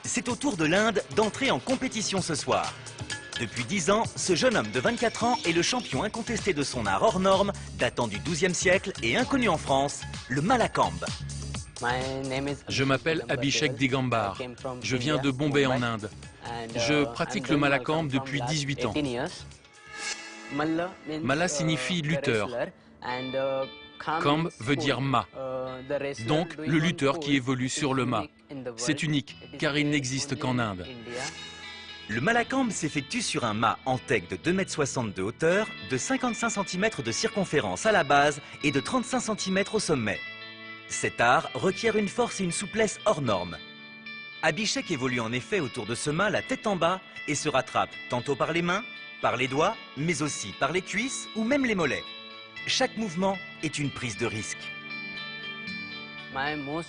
C'est au tour de l'Inde d'entrer en compétition ce soir. Depuis 10 ans, ce jeune homme de 24 ans est le champion incontesté de son art hors norme, datant du XIIe siècle et inconnu en France, le Malakambh. Je m'appelle Abhishek Digambar. Je viens de Bombay en Inde. Je pratique le Malakambh depuis 18 ans. Malla signifie lutteur. Kambh veut dire mât. Donc le lutteur qui évolue sur le mât. C'est unique car il n'existe qu'en Inde. Le Malakambh s'effectue sur un mât en teck de 2,60 m de hauteur, de 55 cm de circonférence à la base et de 35 cm au sommet. Cet art requiert une force et une souplesse hors normes. Abhishek évolue en effet autour de ce mât la tête en bas et se rattrape tantôt par les mains, par les doigts, mais aussi par les cuisses ou même les mollets. Chaque mouvement est une prise de risque.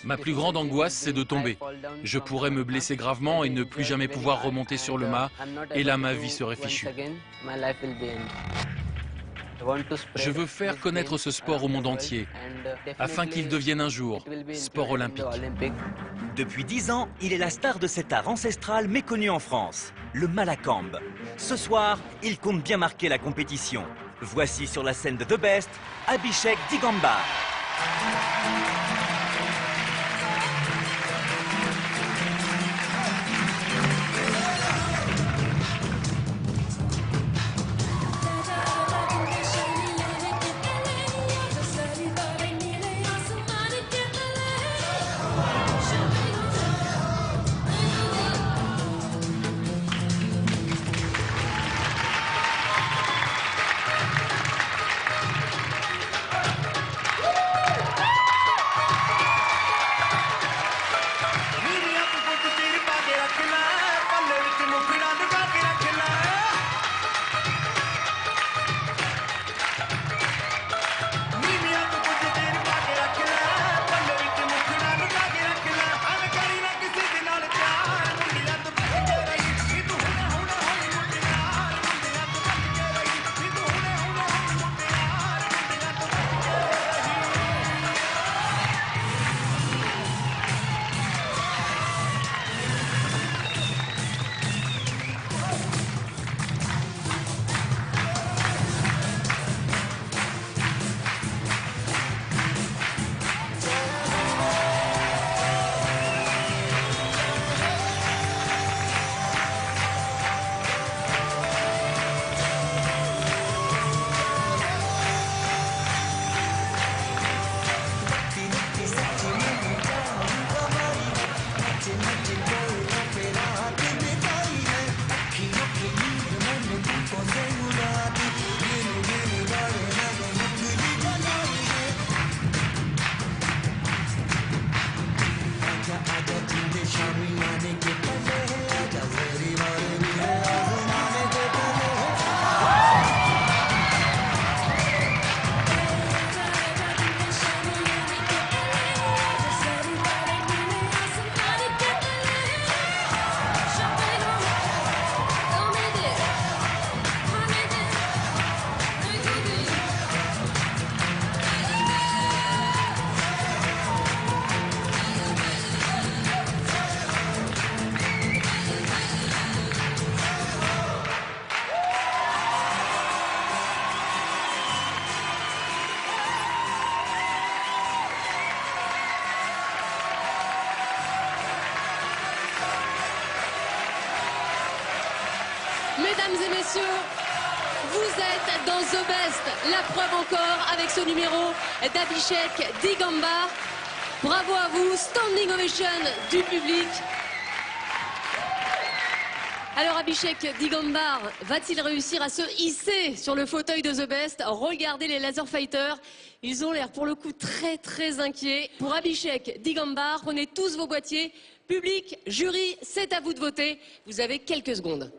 Ma plus grande angoisse, c'est de tomber. Je pourrais me blesser gravement et ne plus jamais pouvoir remonter sur le mât, et là ma vie serait fichue. Je veux faire connaître ce sport au monde entier, afin qu'il devienne un jour sport olympique. Depuis 10 ans, il est la star de cet art ancestral méconnu en France, le Malakambh. Ce soir, il compte bien marquer la compétition. Voici sur la scène de The Best, Abhishek Digambar. Mesdames et messieurs, vous êtes dans The Best, la preuve encore avec ce numéro d'Abhishek Digambar. Bravo à vous, standing ovation du public. Alors Abhishek Digambar va-t-il réussir à se hisser sur le fauteuil de The Best? Regardez les laser fighters, ils ont l'air pour le coup très inquiets. Pour Abhishek Digambar, prenez tous vos boîtiers. Public, jury, c'est à vous de voter. Vous avez quelques secondes.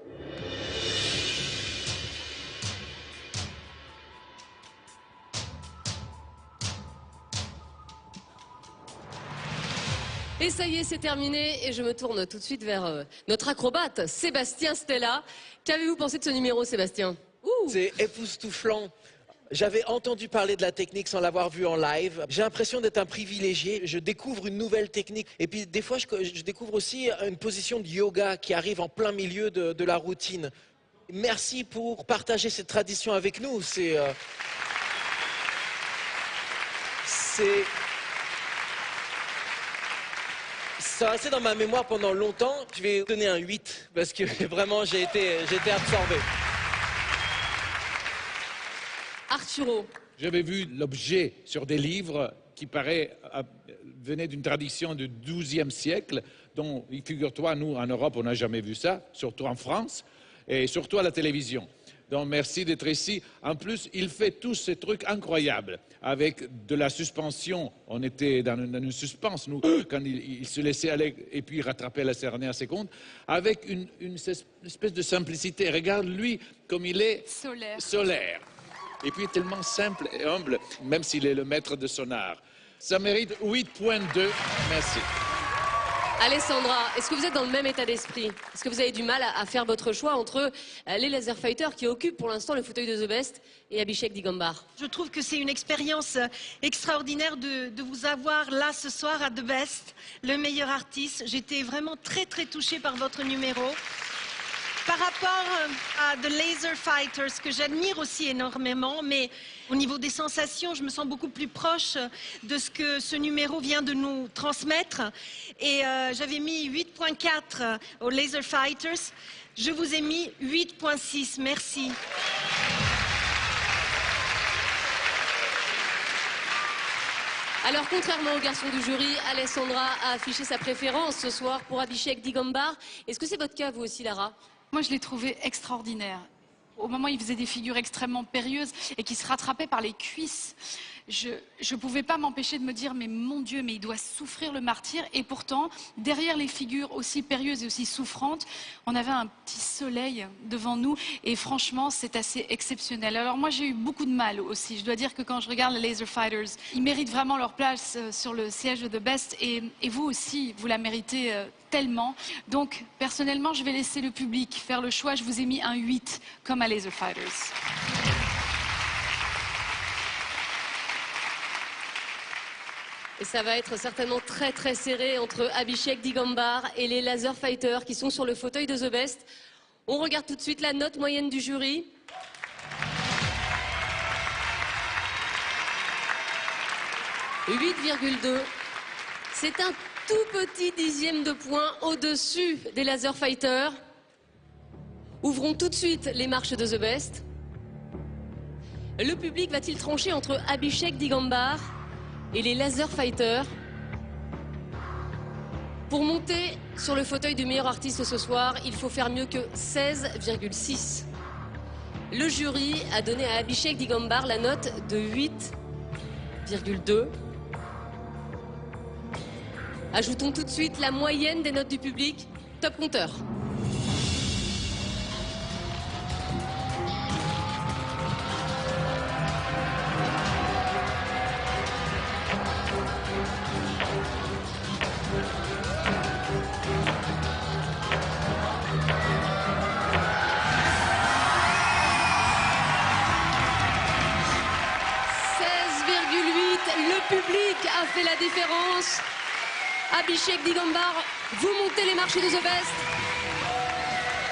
Et ça y est, c'est terminé et je me tourne tout de suite vers notre acrobate, Sébastien Stella. Qu'avez-vous pensé de ce numéro, Sébastien? C'est époustouflant. J'avais entendu parler de la technique sans l'avoir vue en live. J'ai l'impression d'être un privilégié. Je découvre une nouvelle technique. Et puis des fois, je découvre aussi une position de yoga qui arrive en plein milieu de la routine. Merci pour partager cette tradition avec nous. Ça restait dans ma mémoire pendant longtemps. Je vais donner un 8 parce que vraiment j'ai été absorbé. Arturo. J'avais vu l'objet sur des livres qui venait d'une tradition du XIIe siècle, dont, figure-toi, nous, en Europe, on n'a jamais vu ça, surtout en France, et surtout à la télévision. Donc, merci d'être ici. En plus, il fait tous ces trucs incroyables, avec de la suspension. On était dans une suspense, nous, quand il se laissait aller et puis rattrapait la dernière seconde, avec une espèce de simplicité. Regarde, lui, comme il est solaire. Et puis tellement simple et humble, même s'il est le maître de son art. Ça mérite 8.2. Merci. Alessandra, est-ce que vous êtes dans le même état d'esprit? Est-ce que vous avez du mal à faire votre choix entre les laser fighters qui occupent pour l'instant le fauteuil de The Best et Abhishek Digambar? Je trouve que c'est une expérience extraordinaire de vous avoir là ce soir à The Best, le meilleur artiste. J'étais vraiment très touchée par votre numéro. Par rapport à The Laser Fighters, que j'admire aussi énormément, mais au niveau des sensations, je me sens beaucoup plus proche de ce que ce numéro vient de nous transmettre. Et j'avais mis 8.4 aux Laser Fighters. Je vous ai mis 8.6. Merci. Alors, contrairement aux garçons du jury, Alessandra a affiché sa préférence ce soir pour Abhishek Digambar. Est-ce que c'est votre cas, vous aussi, Lara? Moi, je l'ai trouvé extraordinaire. Au moment où il faisait des figures extrêmement périlleuses et qui se rattrapait par les cuisses, je ne pouvais pas m'empêcher de me dire, mais mon Dieu, mais il doit souffrir le martyr. Et pourtant, derrière les figures aussi périlleuses et aussi souffrantes, on avait un petit soleil devant nous. Et franchement, c'est assez exceptionnel. Alors moi, j'ai eu beaucoup de mal aussi. Je dois dire que quand je regarde les Laser Fighters, ils méritent vraiment leur place sur le siège de The Best. Et vous aussi, vous la méritez tellement. Donc, personnellement, je vais laisser le public faire le choix. Je vous ai mis un 8, comme à Laser Fighters. Et ça va être certainement très serré entre Abhishek Digambar et les Laser Fighters qui sont sur le fauteuil de The Best. On regarde tout de suite la note moyenne du jury. « 8,2. C'est un tout petit dixième de point au-dessus des Laser Fighters. Ouvrons tout de suite les marches de The Best. Le public va-t-il trancher entre Abhishek Digambar et les Laser Fighters? Pour monter sur le fauteuil du meilleur artiste ce soir, il faut faire mieux que 16,6. Le jury a donné à Abhishek Digambar la note de 8,2. Ajoutons tout de suite la moyenne des notes du public. Top compteur. Le public a fait la différence. Abhishek Digambar, vous montez les marches de The Best.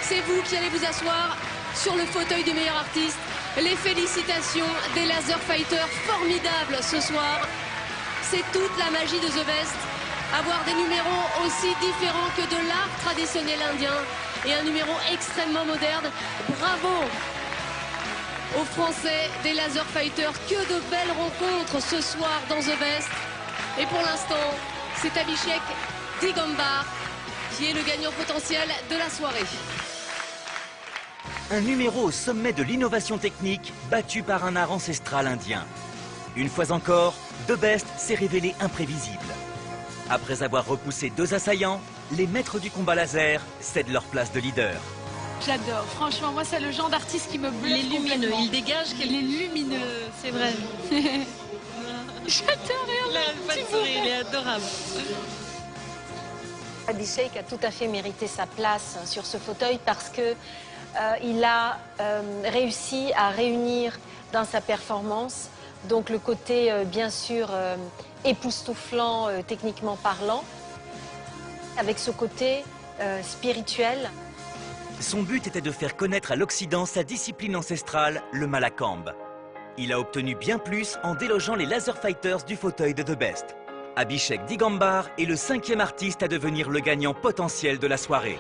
C'est vous qui allez vous asseoir sur le fauteuil du meilleur artiste. Les félicitations des Laser Fighters, formidables ce soir. C'est toute la magie de The Best. Avoir des numéros aussi différents que de l'art traditionnel indien et un numéro extrêmement moderne. Bravo aux Français des Laser Fighters. Que de belles rencontres ce soir dans The Best. Et pour l'instant, c'est Abhishek Digambar qui est le gagnant potentiel de la soirée. Un numéro au sommet de l'innovation technique, battu par un art ancestral indien. Une fois encore, The Best s'est révélé imprévisible. Après avoir repoussé 2 assaillants, les maîtres du combat laser cèdent leur place de leader. J'adore, franchement, moi c'est le genre d'artiste qui me bluffe. Il est lumineux, il dégage. Il est lumineux, c'est vrai. J'adore, il est adorable. Abhishek a tout à fait mérité sa place sur ce fauteuil parce que il a réussi à réunir dans sa performance. Donc le côté, bien sûr, époustouflant, techniquement parlant, avec ce côté spirituel. Son but était de faire connaître à l'Occident sa discipline ancestrale, le Malakamba. Il a obtenu bien plus en délogeant les laser fighters du fauteuil de The Best. Abhishek Digambar est le 5e artiste à devenir le gagnant potentiel de la soirée.